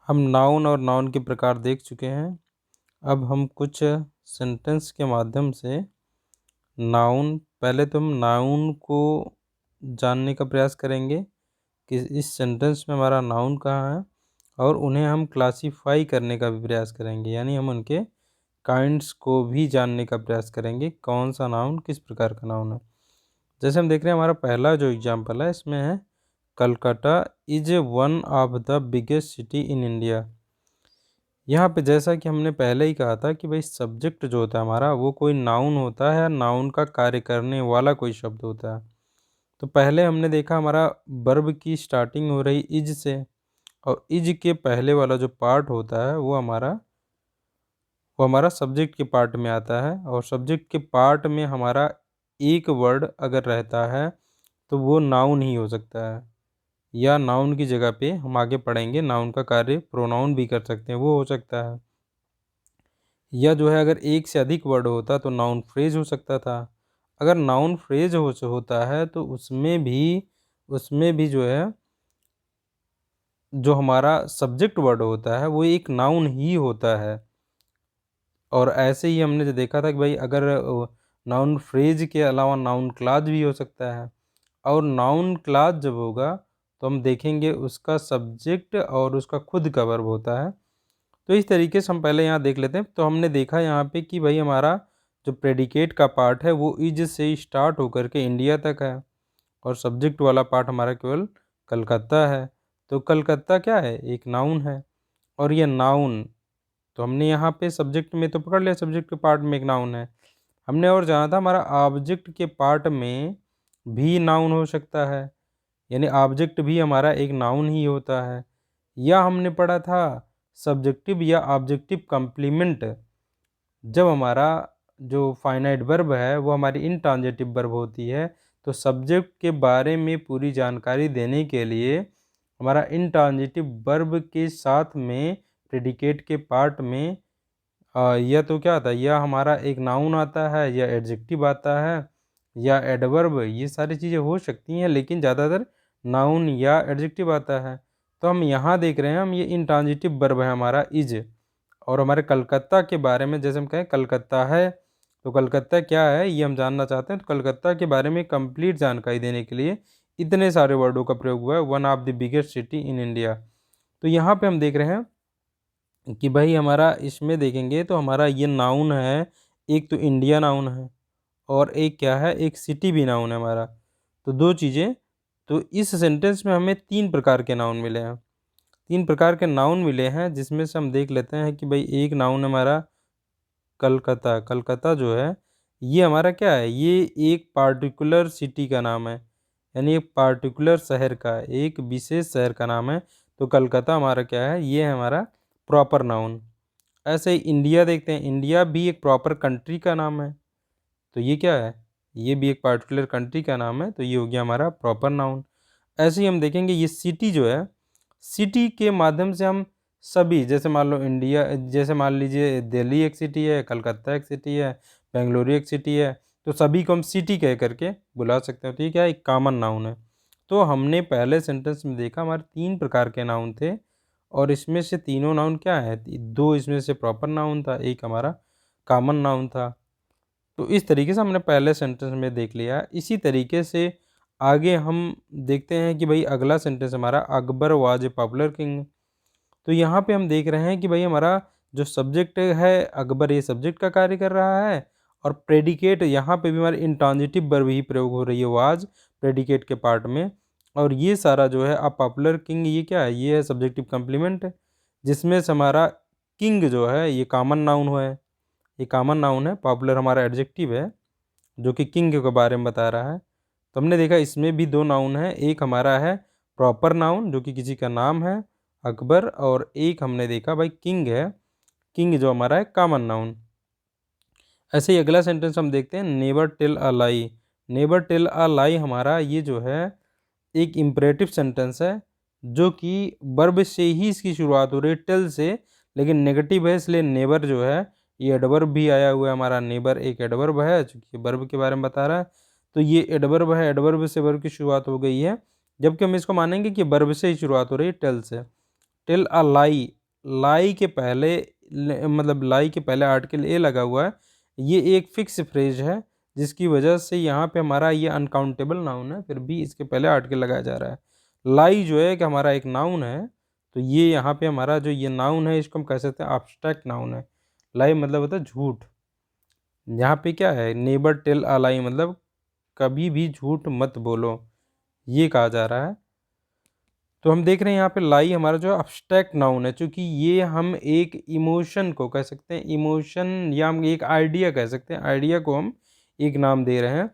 हम नाउन और नाउन के प्रकार देख चुके हैं। अब हम कुछ सेंटेंस के माध्यम से पहले तो हम नाउन को जानने का प्रयास करेंगे कि इस सेंटेंस में हमारा नाउन कहाँ है, और उन्हें हम क्लासीफाई करने का भी प्रयास करेंगे, यानी हम उनके काइंड्स को भी जानने का प्रयास करेंगे, कौन सा नाउन किस प्रकार का नाउन है। जैसे हम देख रहे हैं, हमारा पहला जो एग्जाम्पल है इसमें है Calcutta is one of the biggest city in India. यहाँ पे जैसा कि हमने पहले ही कहा था कि भाई सब्जेक्ट जो होता है हमारा वो कोई नाउन होता है, नाउन का कार्य करने वाला कोई शब्द होता है। तो पहले हमने देखा हमारा वर्ब की स्टार्टिंग हो रही इज से, और इज के पहले वाला जो पार्ट होता है वो हमारा सब्जेक्ट के पार्ट में आता है, और सब्जेक्ट के पार्ट में हमारा एक वर्ड अगर रहता है तो वो नाउन ही हो सकता है, या नाउन की जगह पे हम आगे पढ़ेंगे नाउन का कार्य प्रोनाउन भी कर सकते हैं, वो हो सकता है। या जो है अगर एक से अधिक वर्ड होता तो नाउन फ्रेज हो सकता था। अगर नाउन फ्रेज होता है तो उसमें भी जो है जो हमारा सब्जेक्ट वर्ड होता है वो एक नाउन ही होता है। और ऐसे ही हमने जो देखा था कि भाई अगर नाउन फ्रेज के अलावा नाउन क्लाज भी हो सकता है, और नाउन क्लाज जब होगा तो हम देखेंगे उसका सब्जेक्ट और उसका खुद का वर्ब होता है। तो इस तरीके से हम पहले यहाँ देख लेते हैं। तो हमने देखा यहाँ पे कि भाई हमारा जो प्रेडिकेट का पार्ट है वो इज से स्टार्ट होकर के इंडिया तक है, और सब्जेक्ट वाला पार्ट हमारा केवल कलकत्ता है। तो कलकत्ता क्या है, एक नाउन है। और ये नाउन तो हमने यहाँ पे सब्जेक्ट में तो पकड़ लिया, सब्जेक्ट के पार्ट में एक नाउन है। हमने और जाना था हमारा ऑब्जेक्ट के पार्ट में भी नाउन हो सकता है, यानी ऑब्जेक्ट भी हमारा एक नाउन ही होता है। या हमने पढ़ा था सब्जेक्टिव या ऑब्जेक्टिव कंप्लीमेंट, जब हमारा जो फाइनाइट वर्ब है वो हमारी इंट्रांजिटिव वर्ब होती है, तो सब्जेक्ट के बारे में पूरी जानकारी देने के लिए हमारा इंट्रांजिटिव वर्ब के साथ में प्रेडिकेट के पार्ट में या तो क्या आता है, या हमारा एक नाउन आता है, या एडजेक्टिव आता है, या एडवर्ब, ये सारी चीज़ें हो सकती हैं, लेकिन ज़्यादातर नाउन या एडजेक्टिव आता है। तो हम यहाँ देख रहे हैं, हम ये इंट्रांजिटिव वर्ब है हमारा इज। और हमारे कलकत्ता के बारे में जैसे हम कहें कलकत्ता है, तो कलकत्ता क्या है ये हम जानना चाहते हैं। तो कलकत्ता के बारे में कंप्लीट जानकारी देने के लिए इतने सारे वर्डों का प्रयोग हुआ है, one of the biggest city in India. तो यहाँ पे हम देख रहे हैं कि भाई हमारा इसमें देखेंगे तो हमारा ये नाउन है, एक तो इंडिया नाउन है, और एक क्या है, एक सिटी भी नाउन है हमारा। तो दो चीज़ें। तो इस सेंटेंस में हमें तीन प्रकार के नाउन मिले हैं, तीन प्रकार के नाउन मिले हैं, जिसमें से हम देख लेते हैं कि भाई एक नाउन हमारा कलकत्ता। कलकत्ता जो है ये हमारा क्या है, ये एक पार्टिकुलर सिटी का नाम है, यानी एक पार्टिकुलर शहर का, एक विशेष शहर का नाम है। तो कलकत्ता हमारा क्या है, ये है हमारा प्रॉपर नाउन। ऐसे ही इंडिया देखते हैं, इंडिया भी एक प्रॉपर कंट्री का नाम है। तो ये क्या है, ये भी एक पार्टिकुलर कंट्री का नाम है, तो ये हो गया हमारा प्रॉपर नाउन। ऐसे ही हम देखेंगे ये सिटी जो है, सिटी के माध्यम से हम सभी, जैसे मान लो इंडिया, जैसे मान लीजिए दिल्ली एक सिटी है, कलकत्ता एक सिटी है, बेंगलुरु एक सिटी है, तो सभी को हम सिटी कह करके बुला सकते हैं। तो ये क्या है, एक कॉमन नाउन है। तो हमने पहले सेंटेंस में देखा हमारे तीन प्रकार के नाउन थे, और इसमें से तीनों नाउन क्या है, दो इसमें से प्रॉपर नाउन था, एक हमारा कॉमन नाउन था। तो इस तरीके से हमने पहले सेंटेंस में देख लिया। इसी तरीके से आगे हम देखते हैं कि भाई अगला सेंटेंस हमारा Akbar was a popular king. तो यहाँ पे हम देख रहे हैं कि भाई हमारा जो सब्जेक्ट है अकबर, ये सब्जेक्ट का कार्य कर रहा है, और प्रेडिकेट यहाँ पे भी हमारी इंट्रांजिटिव वर्ब ही प्रयोग हो रही है वाज प्रेडिकेट के पार्ट में। और ये सारा जो है अ पॉपुलर किंग, ये क्या है, ये है सब्जेक्टिव कम्प्लीमेंट, जिसमें से हमारा किंग जो है ये कॉमन नाउन है, ये कॉमन नाउन है। पॉपुलर हमारा एडजेक्टिव है जो कि किंग के बारे में बता रहा है। तो हमने देखा इसमें भी दो नाउन है, एक हमारा है प्रॉपर नाउन जो कि किसी का नाम है अकबर, और एक हमने देखा भाई किंग है, किंग जो हमारा है कॉमन नाउन। ऐसे ही अगला सेंटेंस हम देखते हैं, never tell a lie. Never tell a lie हमारा ये जो है एक इम्परेटिव सेंटेंस है, जो कि वर्ब से ही इसकी शुरुआत हो रही है, टेल से, लेकिन नेगेटिव है, इसलिए नेवर जो है ये एडवर्ब भी आया हुआ है। हमारा नेबर एक एडवर्ब है, चूँकि वर्ब के बारे में बता रहा है, तो ये एडवर्ब है, एडवर्ब से वर्ब की शुरुआत हो गई है, जबकि हम इसको मानेंगे कि वर्ब से ही शुरुआत हो रही है, टेल से। टेल अ लाई, लाई के पहले मतलब लाई के पहले आर्टिकल ए लगा हुआ है, ये एक फिक्स फ्रेज है जिसकी वजह से यहाँ पे हमारा ये अनकाउंटेबल नाउन है, फिर भी इसके पहले आर्टिकल लगाया जा रहा है। लाई जो है कि हमारा एक नाउन है, तो ये यहाँ पे हमारा जो ये नाउन है इसको हम कह सकते हैं एब्स्ट्रैक्ट नाउन है। लाई मतलब होता है झूठ। यहाँ पे क्या है, नेबर टेल अ लाई मतलब कभी भी झूठ मत बोलो, ये कहा जा रहा है। तो हम देख रहे हैं यहाँ पे लाई हमारा जो अब्स्ट्रैक्ट नाउन है, चूँकि ये हम एक इमोशन को कह सकते हैं, इमोशन या हम एक आइडिया कह सकते हैं, आइडिया को हम एक नाम दे रहे हैं।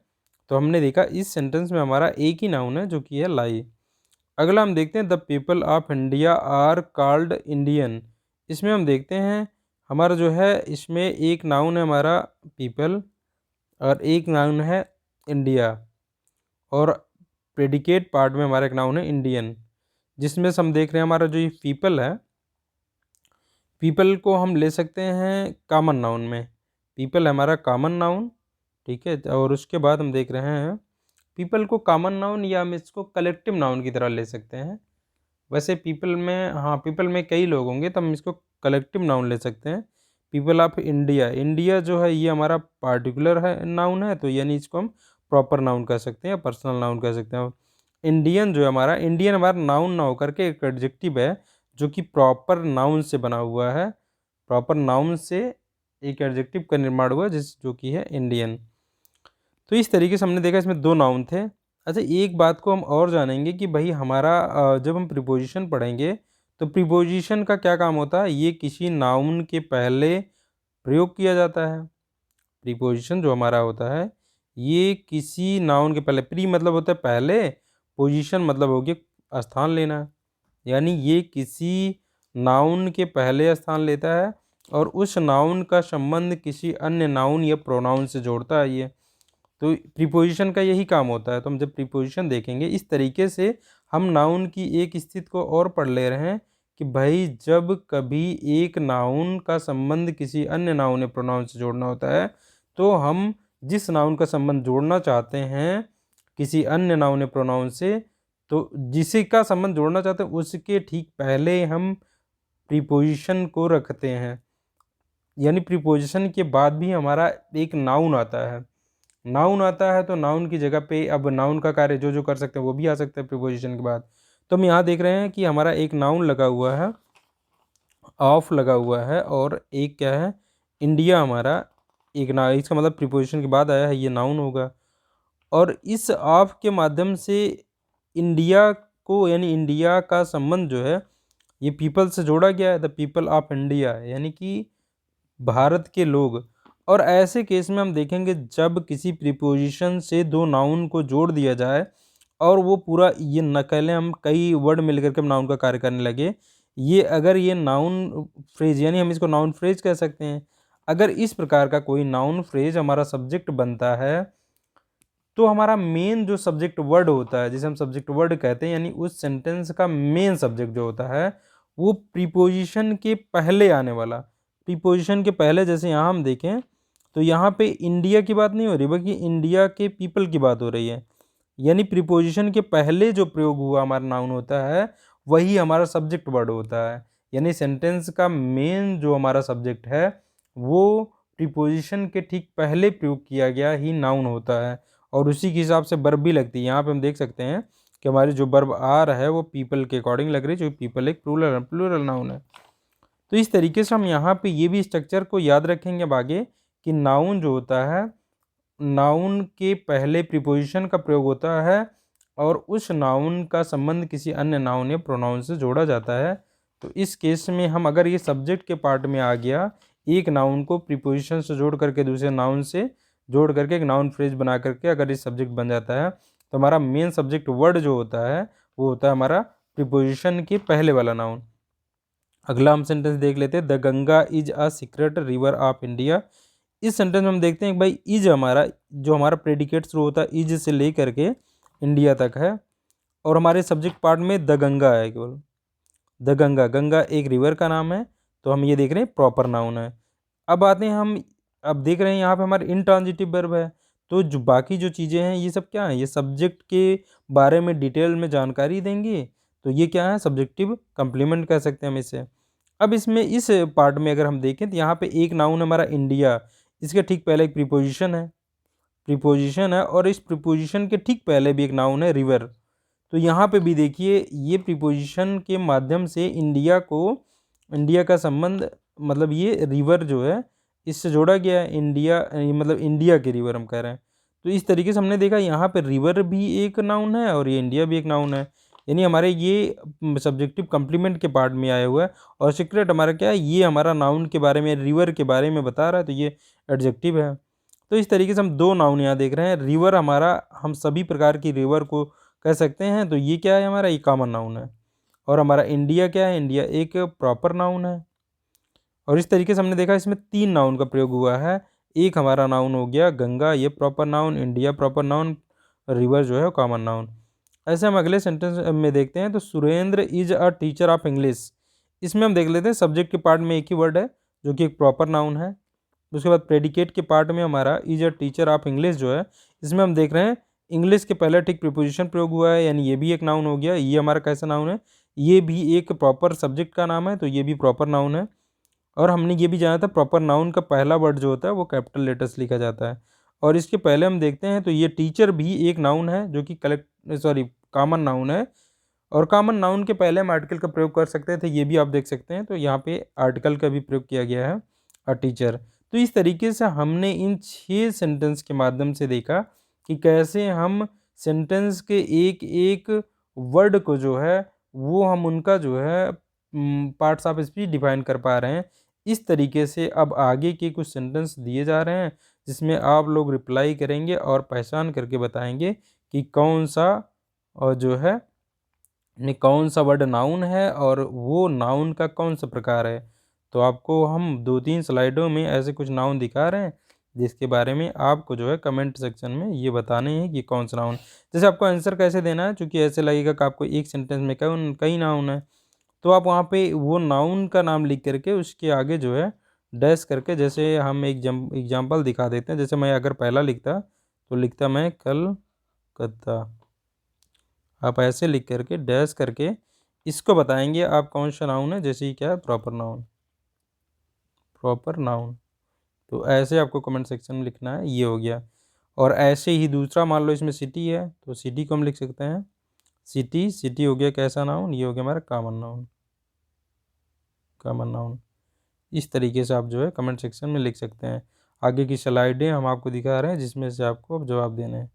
तो हमने देखा इस सेंटेंस में हमारा एक ही नाउन है जो कि है लाई। अगला हम देखते हैं the people of India are called Indian. इसमें हम देखते हैं हमारा जो है इसमें एक नाउन है हमारा पीपल और एक नाउन है इंडिया, और प्रेडिकेट पार्ट में हमारा एक नाउन है इंडियन, जिसमें से हम देख रहे हैं हमारा जो ये पीपल है, पीपल को हम ले सकते हैं कॉमन नाउन में। पीपल है हमारा कॉमन नाउन, ठीक है। और उसके बाद हम देख रहे हैं पीपल को कॉमन नाउन या हम इसको कलेक्टिव नाउन की तरह ले सकते हैं। वैसे पीपल में, हाँ पीपल में कई लोग होंगे तो हम इसको कलेक्टिव नाउन ले सकते हैं। पीपल ऑफ इंडिया, इंडिया जो है ये हमारा पार्टिकुलर है नाउन है, तो यानी इसको हम प्रॉपर नाउन कह सकते हैं या पर्सनल नाउन कह सकते हैं। इंडियन जो है हमारा, इंडियन हमारा नाउन ना होकर के एक एडजेक्टिव है जो कि प्रॉपर नाउन से बना हुआ है, प्रॉपर नाउन से एक एडजेक्टिव का निर्माण हुआ है जो कि है इंडियन। तो इस तरीके से हमने देखा इसमें दो नाउन थे। अच्छा एक बात को हम और जानेंगे कि भाई हमारा जब हम प्रीपोजिशन पढ़ेंगे तो प्रीपोजिशन का क्या काम होता है, ये किसी नाउन के पहले प्रयोग किया जाता है। प्रीपोजिशन जो हमारा होता है ये किसी नाउन के पहले, प्री मतलब होता है पहले, पोजीशन मतलब हो गया स्थान लेना, यानी ये किसी नाउन के पहले स्थान लेता है और उस नाउन का संबंध किसी अन्य नाउन या प्रोनाउन से जोड़ता है ये। तो प्रीपोजिशन का यही काम होता है। तो हम जब प्रीपोजिशन देखेंगे इस तरीके से हम नाउन की एक स्थिति को और पढ़ ले रहे हैं कि भाई जब कभी एक नाउन का संबंध किसी अन्य नाउन या प्रोनाउन से जोड़ना होता है, तो हम जिस नाउन का संबंध जोड़ना चाहते हैं किसी अन्य नाउन या प्रोनाउन से, तो जिसे का संबंध जोड़ना चाहते हैं उसके ठीक पहले हम प्रीपोजिशन को रखते हैं। यानी प्रीपोजिशन के बाद भी हमारा एक नाउन आता है, नाउन आता है तो नाउन की जगह पे अब नाउन का कार्य जो जो कर सकते हैं वो भी आ सकता है प्रीपोजिशन के बाद। तो हम यहाँ देख रहे हैं कि हमारा एक नाउन लगा हुआ है, ऑफ लगा हुआ है, और एक क्या है इंडिया हमारा एक ना, इसका मतलब प्रीपोजिशन के बाद आया है ये नाउन होगा। और इस ऑफ के माध्यम से इंडिया को, यानी इंडिया का संबंध जो है ये पीपल से जोड़ा गया है, द पीपल ऑफ इंडिया यानी कि भारत के लोग। और ऐसे केस में हम देखेंगे जब किसी प्रीपोजिशन से दो नाउन को जोड़ दिया जाए और वो पूरा ये नकलें हम कई वर्ड मिल करके हम नाउन का कार्य करने लगे, ये अगर ये नाउन फ्रेज, यानी हम इसको नाउन फ्रेज कह सकते हैं। अगर इस प्रकार का कोई नाउन फ्रेज हमारा सब्जेक्ट बनता है तो हमारा मेन जो सब्जेक्ट वर्ड होता है, जिसे हम सब्जेक्ट वर्ड कहते हैं, यानी उस सेंटेंस का मेन सब्जेक्ट जो होता है वो प्रीपोजिशन के पहले आने वाला, प्रीपोजिशन के पहले, जैसे यहाँ हम देखें तो यहाँ पे इंडिया की बात नहीं हो रही बल्कि इंडिया के पीपल की बात हो रही है। यानी प्रीपोजिशन के पहले जो प्रयोग हुआ हमारा नाउन होता है वही हमारा सब्जेक्ट वर्ड होता है। यानी सेंटेंस का मेन जो हमारा सब्जेक्ट है वो प्रीपोजिशन के ठीक पहले प्रयोग किया गया ही नाउन होता है, और उसी के हिसाब से वर्ब भी लगती है। यहाँ पे हम देख सकते हैं कि हमारी जो वर्ब आर है वो पीपल के अकॉर्डिंग लग रही है, जो पीपल एक प्लूरल नाउन है। तो इस तरीके से हम यहाँ पे ये भी स्ट्रक्चर को याद रखेंगे अब आगे कि नाउन जो होता है, नाउन के पहले प्रीपोजिशन का प्रयोग होता है और उस नाउन का संबंध किसी अन्य नाउन या प्रोनाउन से जोड़ा जाता है। तो इस केस में हम अगर ये सब्जेक्ट के पार्ट में आ गया, एक नाउन को प्रीपोजिशन से जोड़ करके दूसरे नाउन से जोड़ करके एक नाउन फ्रेज बना करके अगर ये सब्जेक्ट बन जाता है, तो हमारा मेन सब्जेक्ट वर्ड जो होता है वो होता है हमारा प्रीपोजिशन के पहले वाला नाउन। अगला हम सेंटेंस देख लेते हैं, the Ganga is a secret river of India. इस सेंटेंस में हम देखते हैं कि भाई इज हमारा, जो हमारा प्रेडिकेट शुरू होता है इज से ले करके इंडिया तक है, और हमारे सब्जेक्ट पार्ट में द गंगा है केवल। द गंगा, गंगा एक रिवर का नाम है, तो हम ये देख रहे हैं प्रॉपर नाउन है। अब आते हैं हम, अब देख रहे हैं यहाँ पे हमारे इंट्रांजिटिव वर्ब है, तो जो बाकी जो चीज़ें हैं ये सब क्या है, ये सब्जेक्ट के बारे में डिटेल में जानकारी देंगी तो ये क्या है, सब्जेक्टिव कंप्लीमेंट कह सकते हैं हम इसे। अब इसमें इस पार्ट में अगर हम देखें तो यहाँ पे एक नाउन है हमारा इंडिया, इसके ठीक पहले एक प्रीपोजिशन है और इस प्रीपोजिशन के ठीक पहले भी एक नाउन है रिवर। तो यहाँ पे भी देखिए ये प्रीपोजिशन के माध्यम से इंडिया का संबंध, मतलब ये रिवर जो है इससे जोड़ा गया है। इंडिया मतलब इंडिया के रिवर हम कह रहे हैं। तो इस तरीके से हमने देखा यहाँ पे रिवर भी एक नाउन है और ये इंडिया भी एक नाउन है, यानी हमारे ये सब्जेक्टिव कंप्लीमेंट के पार्ट में आया हुआ है। और सीक्रेट हमारा क्या है, ये हमारा नाउन के बारे में, रिवर के बारे में बता रहा है, तो ये एडजेक्टिव है। तो इस तरीके से हम दो नाउन यहाँ देख रहे हैं। रिवर हमारा, हम सभी प्रकार की रिवर को कह सकते हैं, तो ये क्या है हमारा, ये कॉमन नाउन है। और हमारा इंडिया क्या है, इंडिया एक प्रॉपर नाउन है। और इस तरीके से हमने देखा इसमें तीन नाउन का प्रयोग हुआ है। एक हमारा नाउन हो गया गंगा, ये proper noun, India proper noun, river जो है कॉमन नाउन। ऐसे हम अगले सेंटेंस में देखते हैं। तो Surendra is a teacher of English, इसमें हम देख लेते हैं सब्जेक्ट के पार्ट में एक ही वर्ड है जो कि एक प्रॉपर नाउन है। उसके बाद प्रेडिकेट के पार्ट में हमारा is a teacher of English जो है, इसमें हम देख रहे हैं इंग्लिश के पहले ठीक प्रीपोजिशन प्रयोग हुआ है, यानी ये भी एक नाउन हो गया। ये हमारा कैसा नाउन है, ये भी एक प्रॉपर सब्जेक्ट का नाम है, तो ये भी प्रॉपर नाउन है। और हमने ये भी जाना था प्रॉपर नाउन का पहला वर्ड जो होता है वो कैपिटल लेटर्स लिखा जाता है। और इसके पहले हम देखते हैं तो ये टीचर भी एक नाउन है जो कि कॉमन नाउन है। और कॉमन नाउन के पहले हम आर्टिकल का प्रयोग कर सकते थे, ये भी आप देख सकते हैं। तो यहाँ पे आर्टिकल का भी प्रयोग किया गया है, अ टीचर। तो इस तरीके से हमने इन 6 सेंटेंस के माध्यम से देखा कि कैसे हम सेंटेंस के एक एक वर्ड को जो है वो हम उनका जो है पार्ट्स ऑफ स्पीच डिफाइन कर पा रहे हैं। इस तरीके से अब आगे के कुछ सेंटेंस दिए जा रहे हैं जिसमें आप लोग रिप्लाई करेंगे और पहचान करके बताएंगे कि कौन सा और जो है कौन सा वर्ड नाउन है और वो नाउन का कौन सा प्रकार है। तो आपको हम 2-3 स्लाइडों में ऐसे कुछ नाउन दिखा रहे हैं जिसके बारे में आपको जो है कमेंट सेक्शन में ये बताने हैं कि कौन सा नाउन। जैसे आपको आंसर कैसे देना है, क्योंकि ऐसे लगेगा कि आपको एक सेंटेंस में कई नाउन है, तो आप वहाँ पे वो नाउन का नाम लिख करके उसके आगे जो है डैश करके, जैसे हम एक एग्जाम्पल दिखा देते हैं। जैसे मैं अगर पहला लिखता तो लिखता मैं कलकत्ता, आप ऐसे लिख करके डैश करके इसको बताएंगे आप कौन सा नाउन है, जैसे ही क्या है प्रॉपर नाउन। तो ऐसे आपको कमेंट सेक्शन में लिखना है, ये हो गया। और ऐसे ही दूसरा मान लो इसमें सिटी है, तो सिटी को हम लिख सकते हैं सिटी हो गया कैसा नाउन, ये हो गया हमारा कॉमन नाउन। इस तरीके से आप जो है कमेंट सेक्शन में लिख सकते हैं। आगे की स्लाइडें हम आपको दिखा रहे हैं जिसमें से आपको अब जवाब देने हैं।